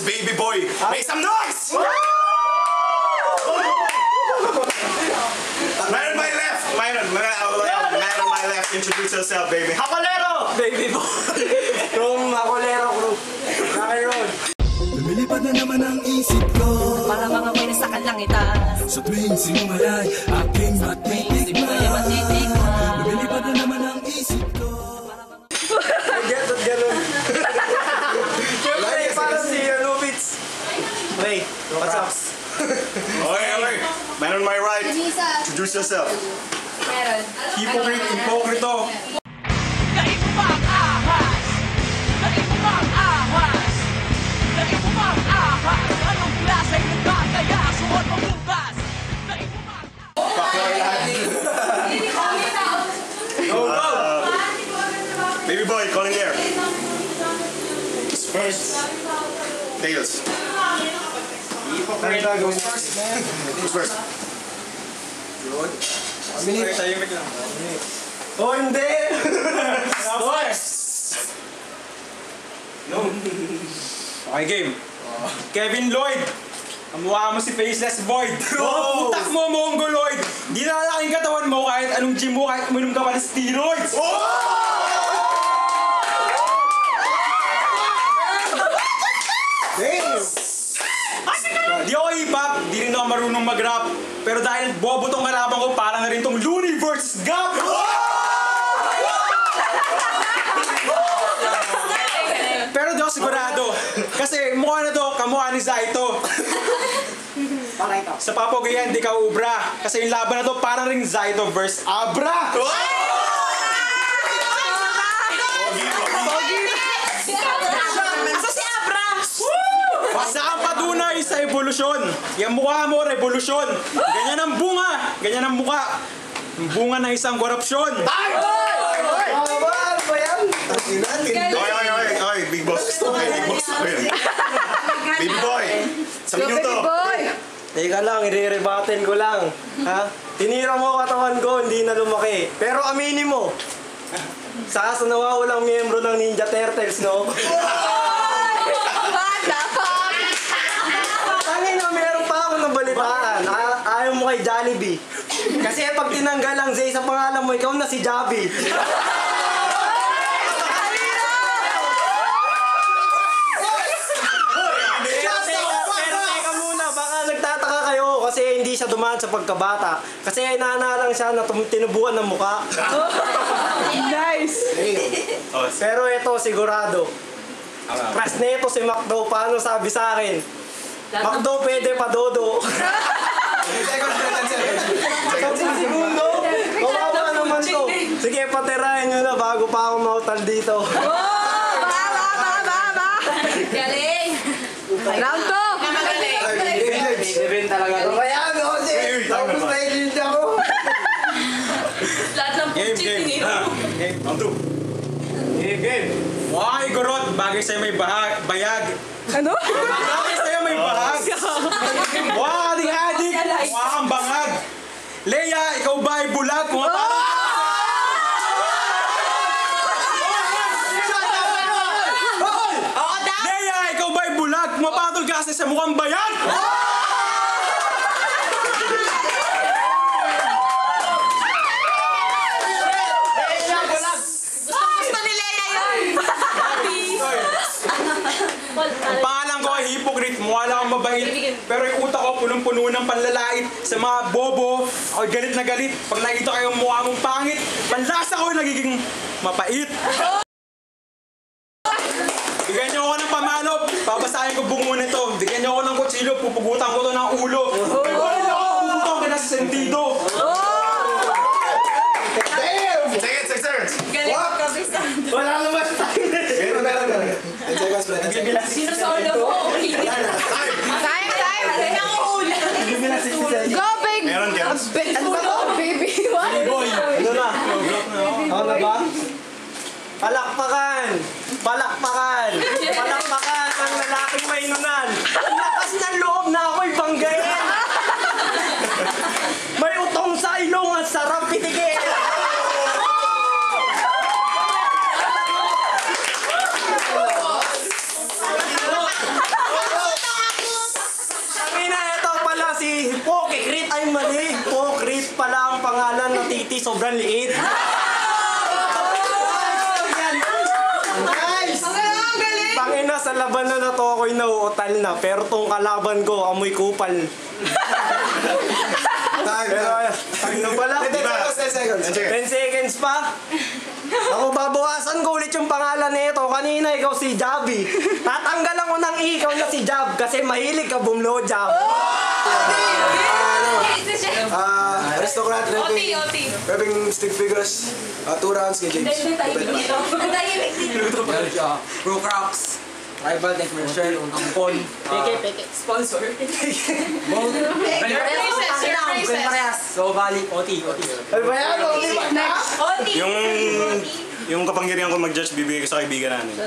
Baby Boy. Make some noise! Man on my left. Man on my left. Introduce yourself, baby. Hakolero! Baby Boy. Yung Hakolero crew. Rock and roll. Lumilipad na naman ang isip ko. Para mga may nasa kalangitan. Sa tuwing sinumalay, aking matitikman. Lumilipad na naman ang isip ko. Get ganun. Siyempre, parang si Lubits. Wait, what's up? Okay. Man on my right. Introduce yourself. Meron. Hipokrito. Naibubang ahas! Naibubang ahas! Naibubang ahas! Anong klase ng kakaya? Suot mo bukas! Naibubang Go! Baby Boy, calling air. First. Tails. Goes first, man. Who's first? Oh, hindi! No. Okay, game. Kevin Lloyd. Ang mukha mo si Faceless Void. Utak mo, Mongoloid. Di na lalaking katawan mo kahit anong gym mo, kahit uminom ka pa ng steroids. Di ako hip-hop, di rin ako marunong mag-rap. Pero dahil bobo tong kalaban ko, parang na rin tong Universe Gap! Pero di ako sigurado. Kasi mukha na to, kamukha ni Zaito. Sa papagayan, di ka ubra. Kasi yung laban na to, parang rin Zaito vs. Abra! Saan patunay sa evolusyon? Yung mukha mo, revolusyon. Ganyan ang bunga. Ganyan ang mukha. Ang bunga ng isang korupsyon. Okay, big boss. Okay, big boss. Baby Boy, sa minuto. Teka lang, i-rebatin ko lang. Ha? Tinira mo katawan ko, hindi na lumaki. Pero aminin mo, sa nawawalang miyembro ng Ninja Turtles, no? Meron pa ako nabalitaan. Ayaw mo kay Jollibee. Kasi pag tinanggal ang Zay sa pangalan mo, ikaw na si Jobby. Pero teka muna, baka nagtataka kayo kasi hindi siya dumaan sa pagkabata. Kasi inaanalang siya na tinubuan ng muka. Nice! Pero ito sigurado. Pras na ito si Macdo, paano sabi sa akin? Macdo, pwede pa dodo. Sampung segundo? Kawawa naman to. Sige, patirahin nyo na bago pa ako mautal dito. Galing! Round 2! Event talaga to. Kaya no, tapos na-event ako. Lahat ng puchik tinito. Round 2. Game. Wow, Igorot, bagay sa'yo may bayag. Ano? Bagay sa'yo may bahag. Wow, adik. Wow, ang bangag. Leia, ikaw ba ay bulag? Leia, ikaw ba ay bulag? Mapatol ka kasi sa mukhang bayag. Ang pangalan ko ay Hypocrite, mukha lang akong mabait. Pero yung utak ko punong-puno ng panlalait. Sa mga bobo, ako'y galit na galit. Pag nakita ko yung mukha mong pangit, panlasa ko nagiging mapait. Bigyan niyo ako ng pamanop, babasahin ko buong muna ito. Bigyan niyo ako ng kutsilyo, pupugutan ko to ng ulo. Bigyan niyo ako pupugutan ko na sa sentido. Damn! Take it, 6 turns. Galing mo kabisan. Wala naman tayo. Sino solo mo? Time! Time! Go, big! Meron, girls. Ano ba to? Baby, what? Ano na? Ano na ba? Palakpakan! Palakpakan! Palakpakan ang lalaking mainunan! Ang lakas ng loob na ako'y banggain! May utong sa ilong at sarap pitigil! sobrang liit. Nice! Pangina, sa laban na to ako'y nauutal na, pero tong kalaban ko, amoy kupal. Ano pala? 10 seconds. 10 seconds pa? Ako, babawasan ko ulit yung pangalan nito. Kanina ikaw si Javi. Tatanggalan ko ng ikaw na si Jab kasi mahilig ka bumlo Jab. Aristocrat, rapping stick figures. 2 rounds kay James. Bro Crocs. Rival and commercial. Ampon. Peke. Sponsor. So, bali. OT. Ano ba yan? Yung kapangyarihan ko mag-judge, bibigay ko sa kaibigan namin. Go,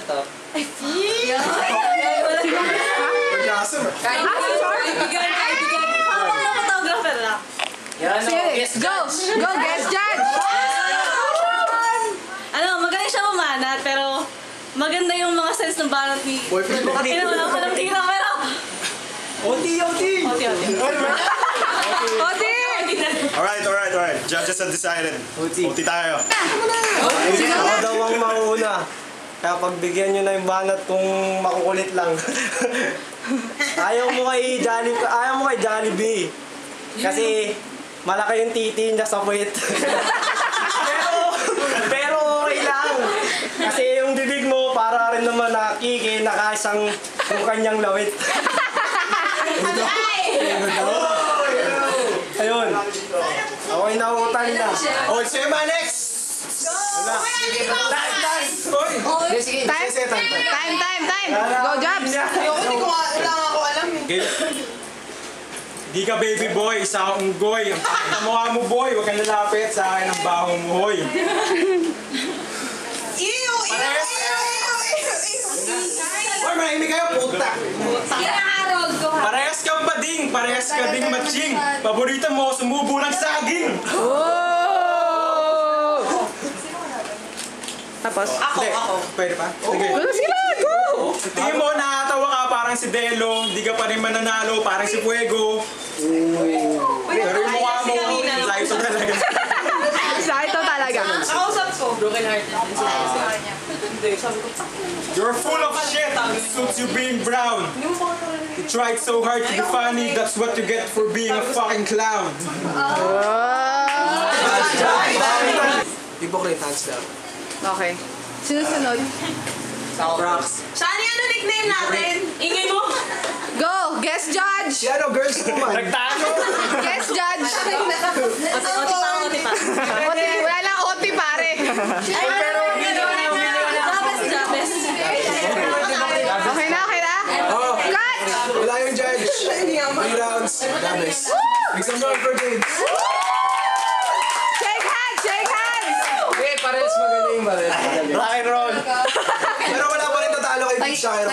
guest judge! Ano, magaling siya mamanat, pero maganda yung mga sense ng banat ni... Boyfriend mo. Wala ko lang tingnan, pero... OT! Alright. Judges have decided. OT tayo. Ako daw ang mauna. Kaya pagbigyan nyo na yung banat kung makukulit lang. Ayaw mo kay Jollibee. Kasi malaki yung titi niya sa puwit. pero okay lang. Kasi yung bibig mo para rin naman nakasang yung kanyang lawit. Ayun. Ako'y nauutal na. Oh, Sema next! Time! Go, Jobs! Di ka baby boy, isa kang unggoy. Ang pangit na mukha mo boy, huwag kang lalapit sa akin ang baho mo hoy. Hoy, manahimik kayo, puta! Parehas kang bading, parehas ka ding matching. Paborito mo, sumubo ng saging. Tapos? Pwede pa? Sige. Go! Tingin mo, nakatawa ka parang si Delo, di ka pa rin mananalo, parang si Fuego. Pero yung mukha mo, sayo talaga. Ito talaga. Nakausap ko. Broken heart. You're full of shit, it suits you being brown. You tried so hard to be funny, that's what you get for being a fucking clown. Hypocrite hands down. Okay. Sinusunod. Crocs. Shani, ano nickname natin? Ingay mo? Go! Guest judge! Si ano, girls naman. Nagtago! Guest judge! Oti pa. Wala lang OT, pare. Jabes. Okay na? Cut! Wala yung judge. 3 rounds. Dabes. Make some noise for James. Shake hands! Okay, parehas magaling. Rock and roll! Pero wala pa rin tatalo kay Big Shire.